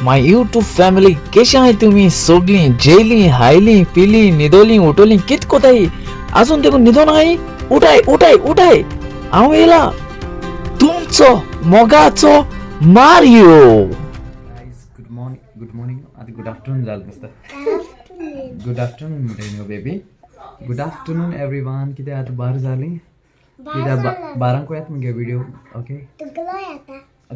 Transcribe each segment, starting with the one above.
माय YouTube family कशा आहे तुम्ही सगळी जेली हायली पिली निदोली उठवली कित कोताई अजून देखून निधो नाही उठाय उठाय उठाय आव येला तुमचं मोगाचो मारियो गाइस गुड मॉर्निंग आता गुड आफ्टरनून झालं नुसतं गुड आफ्टरनून म्हणते बेबी गुड आफ्टरनून एवरीवन किती आता बार झाली किती 12 को यात मग व्हिडिओ ओके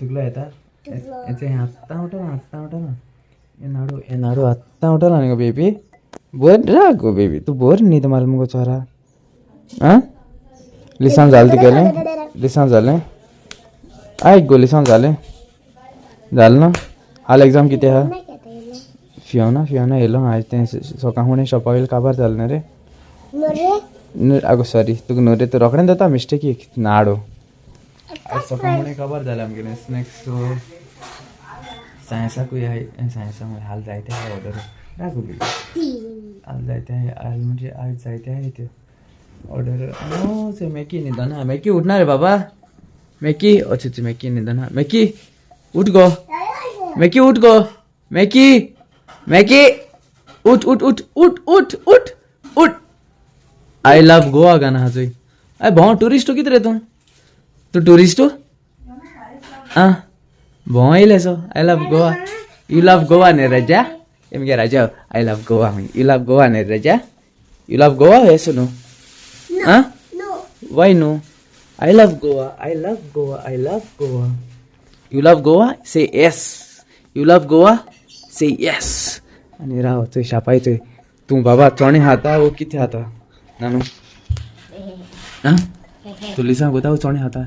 तुकलो येता आता उठा ना एनाडो आता उठा ना बेबी बोर रागो बेबी तू बोर नहीं तो मालूम को चोरा हाँ लिसान झालं केले लिसान झाले ऐक गो लिसान झाले झालं ना हाल एग्जाम किती हा फियोना येलो आज ते सकाळी शॉपा वयले काबार जालें रे आगो सॉरी तुका नोरे तू रोखडें जाता मिस्टेक एक नाडो आज सकाळी काबार जालें आमगेलें स्नॅक्स सो सायन्साकूय सायन्साक हाल जायते आहा ऑर्डर राखू बेबी हाल जायते हाल म्हणजे आज जायते आहे ते ऑर्डर नो से मैकी निदान हा मैकी उठना रे बाबा मैकी अच्छा मैकी निदान हा मैकी उठ गो मैकी उठ गो मैकी मैकी उठ उठ उठ उठ उठ उठ उठ आई लव गोवा गाना हा जोई अरे भाव टूरिस्ट हो कित रे तू टूरिस्ट हो हाँ भाव येले so I love Goa you love Goa ने राजा एम के राजा I love Goa you love Goa ने राजा यू लव गोवा है सुनो हाँ why no I love Goa I love Goa I love Goa you love Goa say yes you love Goa say yes आणि राहायचं शापायचं तू बाबा चोणे हाता वो किती हाता नानू हाँ तू लिसा गोता वो चोणे हाता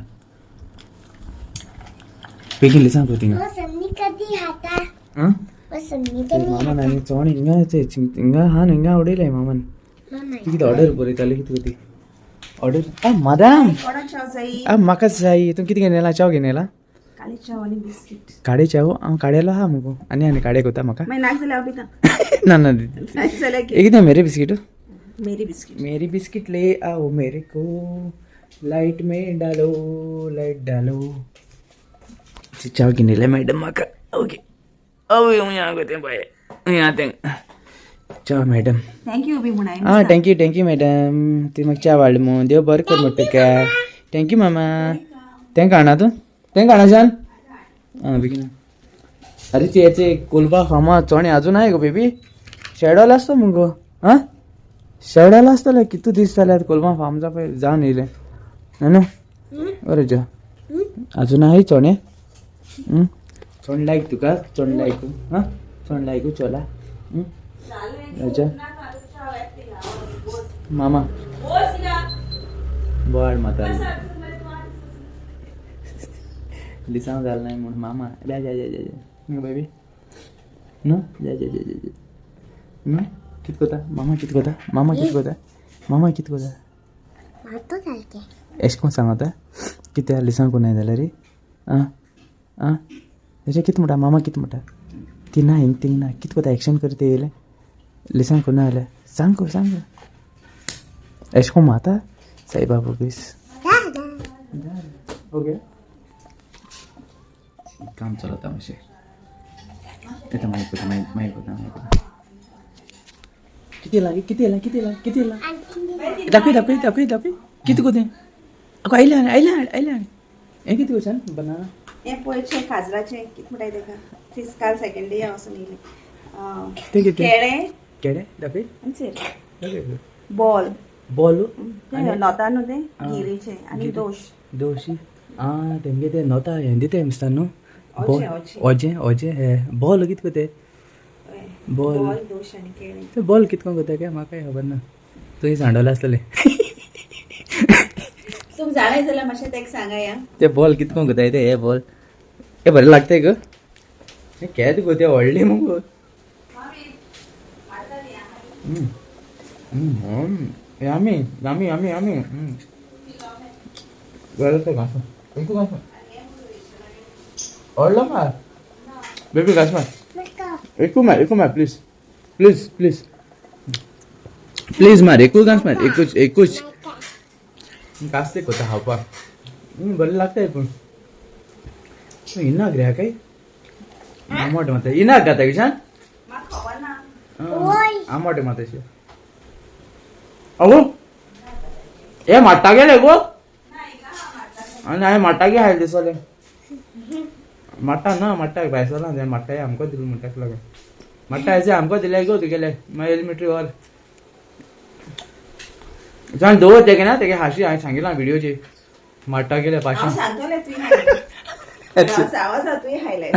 पेकिंग लिसा गोती हाँ मामा नानी चोणे इंगा हाँ इंगा उडेले मामन किती ऑर्डर बरी चालली किती होती ऑर्डर आ मॅडम आ म्हाका जाय तू किती घेनेला चाव घेनेला काळी चाव आणि बिस्किट काडे चाव हांव काडेलो हा मुगो आनी काडे कोता म्हाका मैं नाक चला अभी ना ना नाक चला के एक दे मेरे बिस्किट मेरी बिस्किट ले आओ मेरे को लाइट में डालो लाइट डालो चाव घेनेला मैडम म्हाका ओके अब यहाँ को ते बाय यहाँ ते चाव मॅडम थँक्यू बी म्हणाय हां थँक्यू मॅडम ती मग च्या वाढ मग देव बरं कर म्हणतो काय थँक्यू मामा तें आणा तू तें आणा जान हां बेगीन अरे ते याचे कोलबा फामा चोणे अजून आहे गो बेबी शेडॉल असतो मग गो हां शेडॉल असतले किती दीस जाल्यात कोलबा फार्मचा पळय जावन येयले न्हू अरे जा अजून आहे चोणे चोण लायक तुका चोण लायक हां चोण लायक चोला अच्छा मामा बड माता लिसांव झालं नाही म्हणून मामा जा जा जा जा बेबी न जा जा जा जा न कित कोता मामा कित कोता मामा कित कोता मामा कित कोता एश कोण सांगता किती लिसांव कोण नाही झालं रे आं आं त्याच्या कित मोठा मामा कित मोठा ती नाही ती ना कित कोता ॲक्शन करते येयले लिसन को ना आले सांग को ऐसको माता सही बाबू बीस हो गया काम चलता मुझे इतना माइक होता किती दाखवी किती को दे अको आइला ए किती को छान बनाना हे पोयचे खाजराचे किती मोठा आहे देखा फिस्काल सेकंड इयर असं नेले ते किती केडे दाखवी अंचेर बॉल नोता नु ते गिरीचे आणि दोशी तेमगे ते नोता हें दिते मिस्ता न्हू ओजे हे बॉल कित कोते बॉल दोश आणि केडे ते बॉल कितको कोते काय म्हाका खबर ना तुवें सांडवला आसतले तुम जाणाय जाल्यार मातशें तेका सांगा या ते बॉल कितको कोताय ते हे बॉल हे बरें लागताय ग हे केद गो ते व्हडले मगो yummy Where is the gas? Thank you, gas. All of us. Baby, gas, man. Ekuma, please. Please, man. Gas, man. Ekuch. Gas ते कोता हापा. बरं लागतंय पण. इन्ना ग्रह काही आमोटे माते इना घाता किशान म्हाका खबर ना आमोटे मातेशे अगो ए माट्टा गेले गो आणि हांवें माट्टा गे हायले दिसले माट्टा ना माट्टा भायसरला ते माट्टा आमकां दिले म्हणटाक लागून माट्टा हेजे आमकां दिले गो तुगेले मागीर एलिमेंट्री हॉल जाण दवर तेगे ना तेगे हाशी हांवें सांगिलां व्हिडिओचे माट्टा गेले हांव पाशां सांगतलें तुवें हायलायट आवाज तुवें हायलायट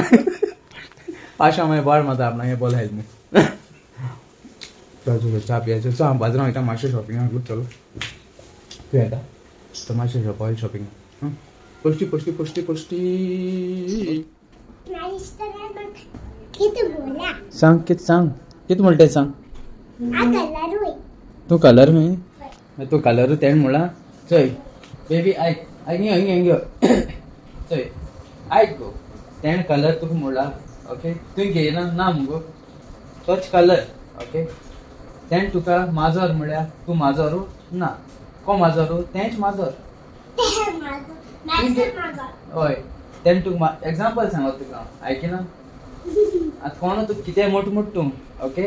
पाशां मागीर बॉल मारता आपणाक हें बॉल हायले चल चल चा पियाचो चल हांव बाजारांत वयता मातशें शॉपिंगाक गूड चलो तूं येता तो मातशें शॉप ऑयल शॉपिंग पोश्टी पोश्टी पोश्टी पोश्टी सांग कितें सांग कितें म्हणटा सांग तूं कलर में तूं कलर तेण म्हणला चोय बेबी आयक आयक हिंग हिंग चोय आयक गो तेण कलर तुका म्हणला ओके तुवें घेयना ना मुगो तोच कलर ओके तेण तुका माजर म्हळ्यार तूं माजरू ना को माजरू तेंच माजर हय तेण तुका एग्जाम्पल सांगो तुका आयकिना आतां कोण तूं कितें मोठ मोठ तूं ओके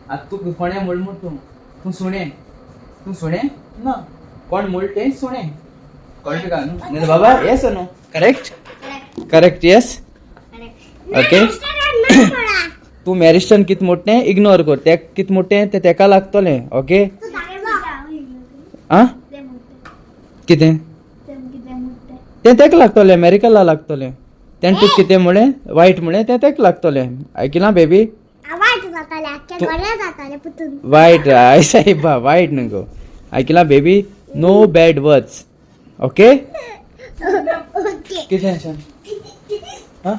आतां तूं कोणें म्हूण म्हूण तूं सुणें ना कोण म्हूण तें सुणें कळटा का न्हू बाबा येस न्हू करेक्ट करेक्ट येस ओके तूं मॅरिस्टन कितें मोठें इग्नोर कर तें कितें मोठें तें तेका लागतलें ओके आं कितें तें तेका लागतलें अमेरिकाला लागतलें तें तूं कितें म्हळें वायट म्हळें तें तेका लागतलें आयकिलां बेबी वायट आय सायबा वायट न्हू गो आयकिलां baby no bad words okay कितें सांग आं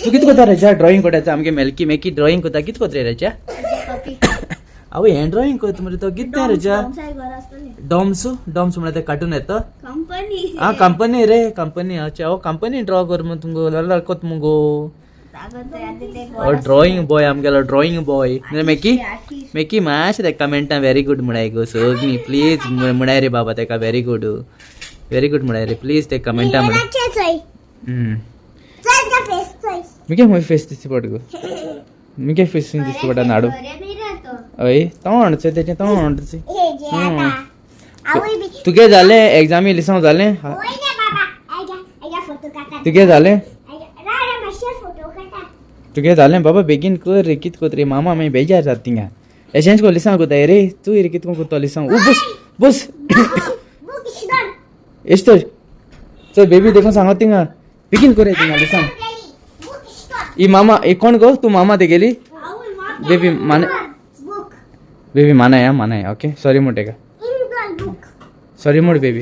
तू कितें कोता रेच्या ड्रॉइंग कोतायचा आमगे मेलकी मेकी ड्रॉइंग कोता कितें कोत रे रेच्या आवय हें ड्रॉइंग कोत मरे तो कितें रेच्या डॉम्स डॉम्स म्हळ्यार ते कार्टून येता आं कंपनी रे कंपनी अच्छा ओ कंपनी ड्रॉ कर मग तुमगो लाल कोत मुगो ड्रॉइंग बॉय आमगेलो ड्रॉइंग बॉय मेकी मेकी मातशें तेका कमेंटां व्हेरी गुड म्हणाय गो सगळीं प्लीज म्हणाय रे बाबा तेका व्हेरी गुड म्हणाय रे प्लीज ते कमेंटां म्हणाय मिगे मग फेस दिसती पड गो मिगे फेस दिसती पडा नाडू अय तोंडचे तेचे तोंडचे तुगे जालें एग्जामी लिसांव जालें तुगे जालें तुगे जालें बाबा बेगीन कर रे कित कोत रे मामा मागीर बेजार जाता थिंगा एशेंच को लिसांव कोताय रे तूं रे कितको कोतो लिसांव बस बस एश तर चल बेबी देखून सांगो थिंगा बेगीन कर रे थिंगा लिसांव ई मामा ए कोण गो तू मामा ते गेली बेबी माना ओके सॉरी म्हणटे का सॉरी म्हण बेबी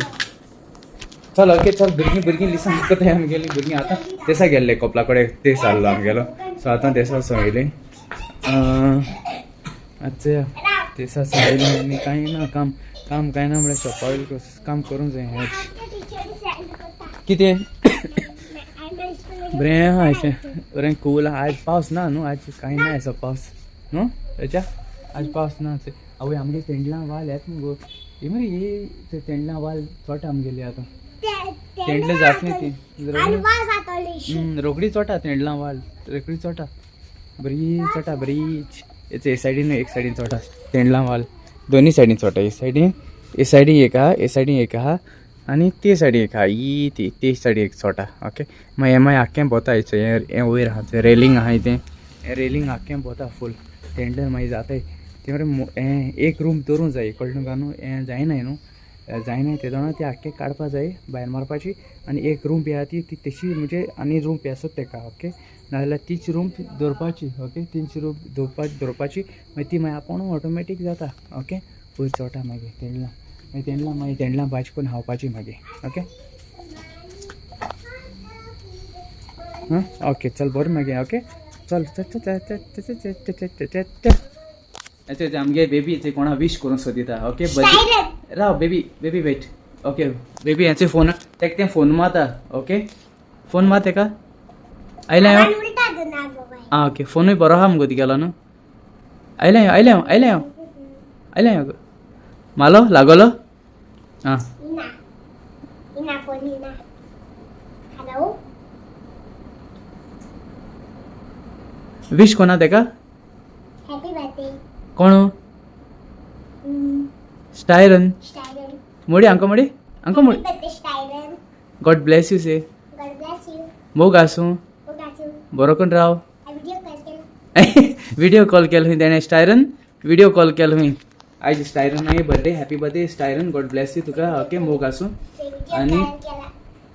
चल ओके चल भुरगीं लिसन कत आमी गेली भुरगीं आतां तेसा गेल्ले कपला कडेन ते जाल्लो आमगेलो सो आतां तेसा सोयली अच्छा तेसा सोयली आनी कांय ना काम कांय ना म्हळ्यार शॉपावयली काम करूंक जाय कितें बरें आहा अशें बरें कूल आज पावस ना न्हू आज कांय ना असो पावस न्हू तेच्या आज पावस ना आवय आमगे तेंडलां वाल येत मुगो ही मरे ही ते तेंडलां वाल चोटा आमगेली आतां तेंडलें जातलें ती रोखडी चोटा तेंडलां वाल रोखडी चोटा बरी चोटा बरी हे सायडीन एक सायडीन चोटा तेंडलां वाल दोनी सायडीन चोटा हे सायडीन एक आहा आनी ते सायडीन एक आहा ते सायडीन एक चोटा ओके मागीर आख्खें भोंवता हें वयर आहा तें रेलींग आहा तें रेलींग आख्खें भोंवता फूल तेंडलें मागीर जाताय ते मरे हें एक रूम दवरूंक जाय कळ्ळें तुका न्हू हें जायनाय न्हू जायनाय ते जाणा ती आख्खें काडपा जाय भायर मारपाची आनी एक रूम बी आहा ती तशी म्हणजे आनी रूम बी आसत तेका ओके नाजाल्यार तीच रूम दवरपाची ओके तीच रूम दवरपाची मागीर ती मागीर आपूण ऑटोमॅटीक जाता ओके वयर चोटा मागीर तेंडलां भाजी करून खावपाची मागीर ओके हां ओके चल बरें मागीर ओके चल अच्छा आमगे बेबी कोणा विश करूंक सोदिता ओके राव बेबी वेट ओके बेबी हेचे फोन तेका तें फोन माता ओके फोन मात तेका आयलें आं ओके फोनूय बरो आहा मुगो तुगेलो न्हू आयलें मालो लागलो आं विश कोणा तेका Happy birthday. कोण स्टायरन Steiner. मोडी आंको मोडी Happy birthday, Steiner. God bless you से God bless you. मोग आसूं Oh, got you. बरो कोण राव I video call. Video call केलो हुई तेणे स्टायरन व्हिडिओ कॉल केलो हुई आयज Styron I birthday happy birthday Styron God bless you Tuka okay मोग आसूं आणि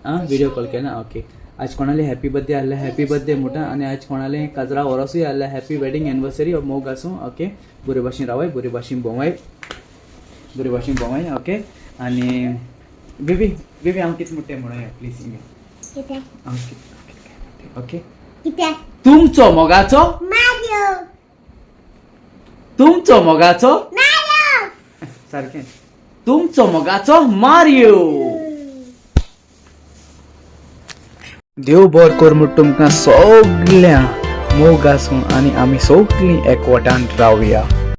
व्हिडिओ कॉल केला ओके आज कोणाले हॅपी बर्थडे आहले हॅपी बर्थडे मोठा आणि आज कोणाले काजरा वरसूय आहले हॅपी वेडिंग एनिवर्सरी मोग आसूं ओके बरे भाशेन रावाय बरे भाशेन भोंवाय ओके आणि बेबी बेबी हांव कितें म्हणटा म्हणूया प्लीज किती ओके किती तुमचो मोगाचो Mario. तुमचो मोगाचो Mario. सारकें तुमचो मोगाचो मारियो देव बरें कर म्हूण तुमकां सगळ्या मोग आसूं आनी आमी सगळीं एकवटान रावया